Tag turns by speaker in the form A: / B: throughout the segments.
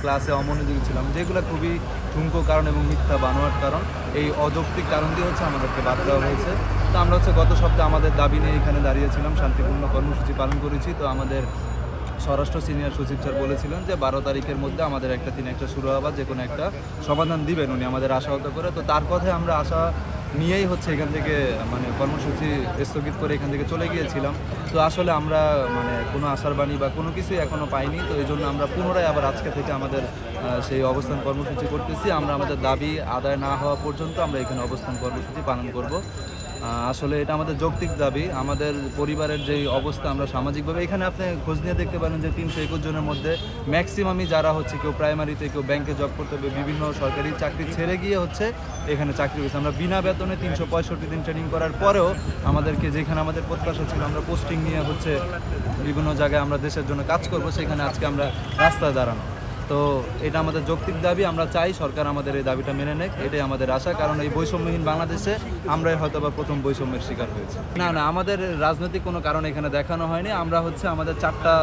A: ক্লাসে অমনোযোগী ছিলাম, যেগুলো খুবই ঠুনকো কারণ এবং মিথ্যা বানোয়াট কারণ। এই অযৌক্তিক কারণ দিয়ে আমাদেরকে বাদ দেওয়া হয়েছে। তো আমরা গত সপ্তাহে আমাদের দাবি নিয়ে এখানে দাঁড়িয়েছিলাম, শান্তিপূর্ণ কর্মসূচি পালন করেছি। তো আমাদের স্বরাষ্ট্র সিনিয়র সচিব স্যার বলেছিলেন যে 12 তারিখের মধ্যে আমাদের তিনি একটা শুরু হওয়া যে কোনো একটা সমাধান দিবেন, উনি আমাদের আশাহত করে। তো তার কথায় আমরা আশা নিয়েই এখান থেকে কর্মসূচি স্থগিত করে এখান থেকে চলে গিয়েছিলাম। তো আসলে আমরা কোনো আশার বাণী বা কোনো কিছুই এখনও পাইনি। তো এই জন্য আমরা পুনরায় আবার আজকে থেকে আমাদের সেই অবস্থান কর্মসূচি করতেছি। আমরা আমাদের দাবি আদায় না হওয়া পর্যন্ত আমরা এখানে অবস্থান কর্মসূচি পালন করব। আসলে এটা আমাদের যৌক্তিক দাবি। আমাদের পরিবারের যেই অবস্থা, আমরা সামাজিকভাবে এখানে আপনি খোঁজ নিয়ে দেখতে পারেন যে 321 জনের মধ্যে ম্যাক্সিমামই যারা কেউ প্রাইমারিতে, কেউ ব্যাংকে জব করতে হবে, বিভিন্ন সরকারি চাকরি ছেড়ে গিয়ে এখানে চাকরি হয়েছে। আমরা বিনা বেতনে 365 দিন ট্রেনিং করার পরেও আমাদেরকে যেখানে আমাদের প্রত্যাশা ছিল আমরা পোস্টিং নিয়ে বিভিন্ন জায়গায় আমরা দেশের জন্য কাজ করব, সেখানে আজকে আমরা রাস্তায় দাঁড়ানো। তো এটা আমাদের যৌক্তিক দাবি। আমরা চাই সরকার আমাদের এই দাবিটা মেনে নেক, এটাই আমাদের আশা। কারণ এই বৈষম্যহীন বাংলাদেশে আমরাই হয়তো বা প্রথম বৈষম্যের শিকার হয়েছে। না, আমাদের রাজনৈতিক কোনো কারণ এখানে দেখানো হয়নি। আমরা আমাদের 4টা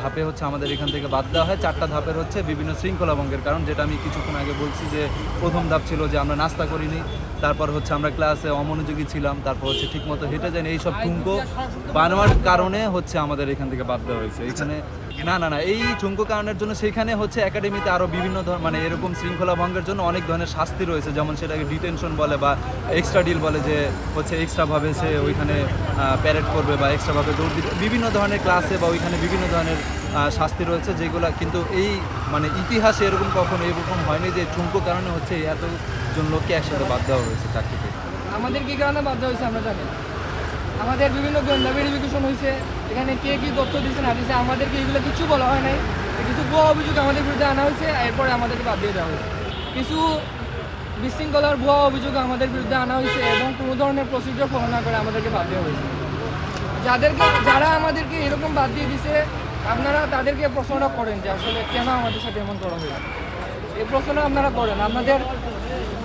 A: ধাপে আমাদের এখান থেকে বাদ দেওয়া হয়। 4টা ধাপের বিভিন্ন শৃঙ্খলা ভঙ্গের কারণ, যেটা আমি কিছুক্ষণ আগে বলছি যে প্রথম ধাপ ছিল যে আমরা নাস্তা করিনি, তারপর আমরা ক্লাসে অমনোযোগী ছিলাম, তারপর ঠিকমতো হেঁটে যায়নি। এইসব ঠুনকো বানোয়ার কারণে আমাদের এখান থেকে বাদ দেওয়া হয়েছে। এখানে না এই ঠুনকো কারণের জন্য সেখানে একাডেমিতে আরও বিভিন্ন এরকম শৃঙ্খলা ভঙ্গের জন্য অনেক ধরনের শাস্তি রয়েছে, যেমন সেটাকে ডিটেনশন বলে বা এক্সট্রা ডিল বলে, যে এক্সট্রাভাবে সে ওইখানে প্যারেড করবে বা এক্সট্রাভাবে দৌড় দিবে, বিভিন্ন ধরনের ক্লাসে বা ওইখানে বিভিন্ন ধরনের শাস্তি রয়েছে, যেগুলো কিন্তু এই ইতিহাসে এরকম কখনো এরকম হয়নি যে ঠুনকো কারণে এতজন লোককে একসাথে বাদ দেওয়া হয়েছে চাকরি থেকে।
B: আমাদের কী কারণে বাদ দেওয়া হয়েছে আমরা জানি না। আমাদের বিভিন্ন গোয়েন্দা ভেরিফিকেশন হয়েছে, এখানে কে কী তথ্য দিচ্ছে না দিচ্ছে, আমাদেরকে এগুলো কিছু বলা হয় নাই। কিছু ভুয়া অভিযোগ আমাদের বিরুদ্ধে আনা হয়েছে, এরপরে আমাদেরকে বাদ দিয়ে দেওয়া হয়েছে। কিছু বিশৃঙ্খলার ভুয়া অভিযোগ আমাদের বিরুদ্ধে আনা হয়েছে এবং কোনো ধরনের প্রসিডিওর ফলো না করে আমাদেরকে বাদ দেওয়া হয়েছে। যারা আমাদেরকে এরকম বাদ দিয়ে দিছে, আপনারা তাদেরকে প্রশ্নটা করেন যে আসলে কেন আমাদের সাথে এমন করা হয়েছে। এই প্রশ্নটা আপনারা করেন, আপনাদের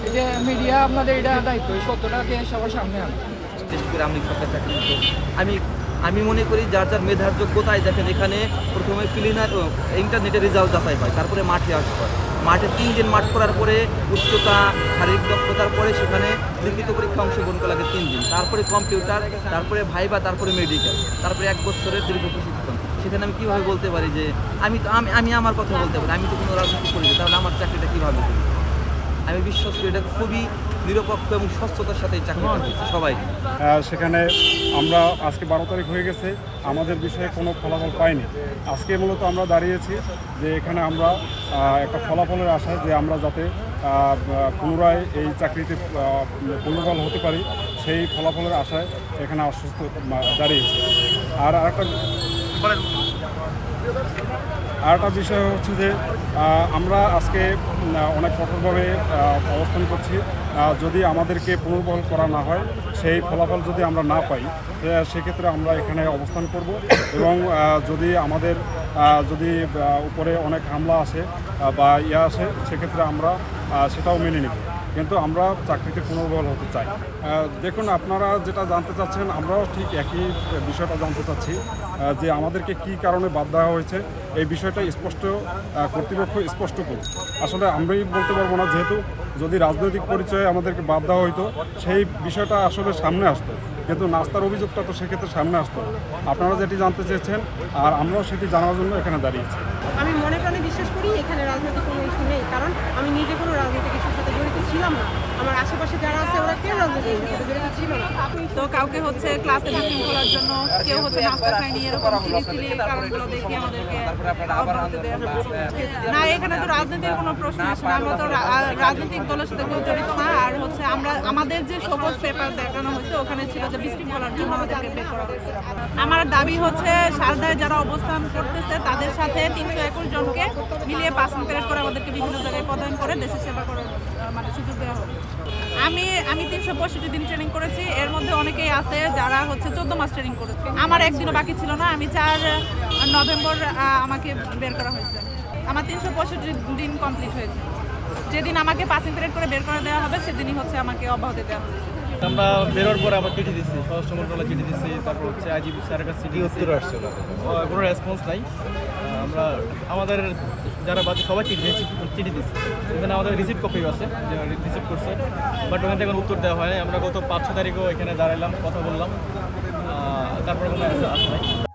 B: এই যে মিডিয়া, আপনাদের এটা দায়িত্ব এই সত্যটাকে সবার সামনে আনে।
C: আমি সরকার চাকরি আমি মনে করি যার যার মেধার যোগ্যতায় দেখেন, এখানে প্রথমে প্রিলিমিনারি ইন্টারনেটের রেজাল্ট যাচাই হয়, তারপরে মাঠে আসতে হয়। মাঠে 3 দিন মাঠ করার পরে উচ্চতা, শারীরিক দক্ষতার পরে সেখানে লিখিত পরীক্ষা অংশগ্রহণ করা লাগে 3 দিন, তারপরে কম্পিউটার, তারপরে ভাইবা, তারপরে মেডিকেল, তারপরে 1 বছরের দীর্ঘ প্রশিক্ষণ। সেখানে আমি কীভাবে বলতে পারি যে আমি আমার কথা বলতে পারি, আমি তো কোনো রাজনীতি করি, তাহলে আমার চাকরিটা কীভাবে করি? আমি বিশ্বাস করি এটা খুবই নিরপেক্ষ এবং স্বচ্ছতার সাথে চাকরি সবাই।
D: সেখানে আমরা আজকে 12 তারিখ হয়ে গেছে, আমাদের বিষয়ে কোনো ফলাফল পাইনি। আজকে মূলত আমরা দাঁড়িয়েছি যে এখানে আমরা একটা ফলাফলের আশায় যে আমরা যাতে পুনরায় এই চাকরিতে পুনর্বল হতে পারি, সেই ফলাফলের আশায় এখানে আশ্বস্ত দাঁড়িয়েছি। আর আরেকটা বিষয় হচ্ছে যে আমরা আজকে অনেক কঠোরভাবে অবস্থান করছি। যদি আমাদেরকে পুনর্বহাল করা না হয়, সেই ফলাফল যদি আমরা না পাই, সেক্ষেত্রে আমরা এখানে অবস্থান করব এবং যদি আমাদের উপরে অনেক হামলা আসে বা আসে, সেক্ষেত্রে আমরা সেটাও মেনে নেব। কিন্তু আমরা চাকরিতে পুনর্বহাল হতে চাই। দেখুন, আপনারা যেটা জানতে চাচ্ছেন, আমরাও ঠিক একই বিষয়টা জানতে চাচ্ছি যে আমাদেরকে কি কারণে বাদ দেওয়া হয়েছে, এই বিষয়টা স্পষ্ট কর্তৃপক্ষ স্পষ্ট করুন। আসলে আমরাই বলতে পারবো না, যেহেতু যদি রাজনৈতিক পরিচয়ে আমাদেরকে বাদ দেওয়া হইতো, সেই বিষয়টা আসলে সামনে আসতো, কিন্তু নাস্তার অভিযোগটা তো সেক্ষেত্রে সামনে আসতো। আপনারা যেটি জানতে চেয়েছেন, আর আমরাও সেটি জানার জন্য এখানে দাঁড়িয়েছি।
E: আমি মনে প্রাণে বিশ্বাস করি এখানে রাজনৈতিক কোনো ইস্যু নেই, কারণ আমি নিজে কোনো রাজনৈতিক ইস্যুর সাথে জড়িত ছিলাম না। আমার আশেপাশে যারা আছে ওরা কেউ রাজনৈতিক ইস্যুর সাথে জড়িত ছিল না।
F: তো কাউকে ক্লাসে বিশৃঙ্খলার জন্য, কেউ নাস্তা খায়নি, এরকম সিলি কারণগুলো দেখে আমাদেরকে অব্যাহতি দেওয়া হচ্ছে। না, এখানে তো রাজনীতির কোনো প্রশ্ন আসে না। আমরা তো রাজনৈতিক দলের সাথে কেউ জড়িত না। আর আমাদের যে সবুজ পেপার দেখানো হয়েছে, ওখানে ছিল যে বিশৃঙ্খলার জন্য আমাদেরকে বের করা হয়েছে। আমার দাবি সারদায় যারা অবস্থান করতেছে তাদের সাথে 321 জনকে মিলিয়ে পাসিং প্যারেড করে আমাদেরকে বিভিন্ন জায়গায় পদায়ন করে দেশের সেবা করার সুযোগ দেওয়া হবে। আমি 365 দিন ট্রেনিং করেছি। এর মধ্যে অনেকেই আছে যারা 14 মাস ট্রেনিং করেছে। আমার একদিনও বাকি ছিল না। আমি 4 নভেম্বর আমাকে বের করা হয়েছে। আমার 365 দিন কমপ্লিট হয়েছে। যেদিন আমাকে পাসিং প্যারেড করে বের করে দেওয়া হবে, সেদিনই আমাকে অব্যাহতি দেওয়া হয়েছে।
G: আমরা বেরোর পরে আবার চিঠি দিচ্ছি, স্বরাষ্ট্র মন্ত্রণালয় চিঠি দিচ্ছি, তারপর আইজিপি স্যারের কাছে চিঠি উত্তর আসছে, কোনো রেসপন্স নাই। আমরা আমাদের যারা বাদে সবাই চিঠি দিচ্ছে। এখানে আমাদের রিসিভ কপি আছে, যে রিসিভ করছে, বাট ওখান থেকে কোনো উত্তর দেওয়া হয় নাই। আমরা গত 5-6 তারিখও এখানে দাঁড়ালাম, কথা বললাম, তারপরে কোনো অ্যান্সার আসে নাই।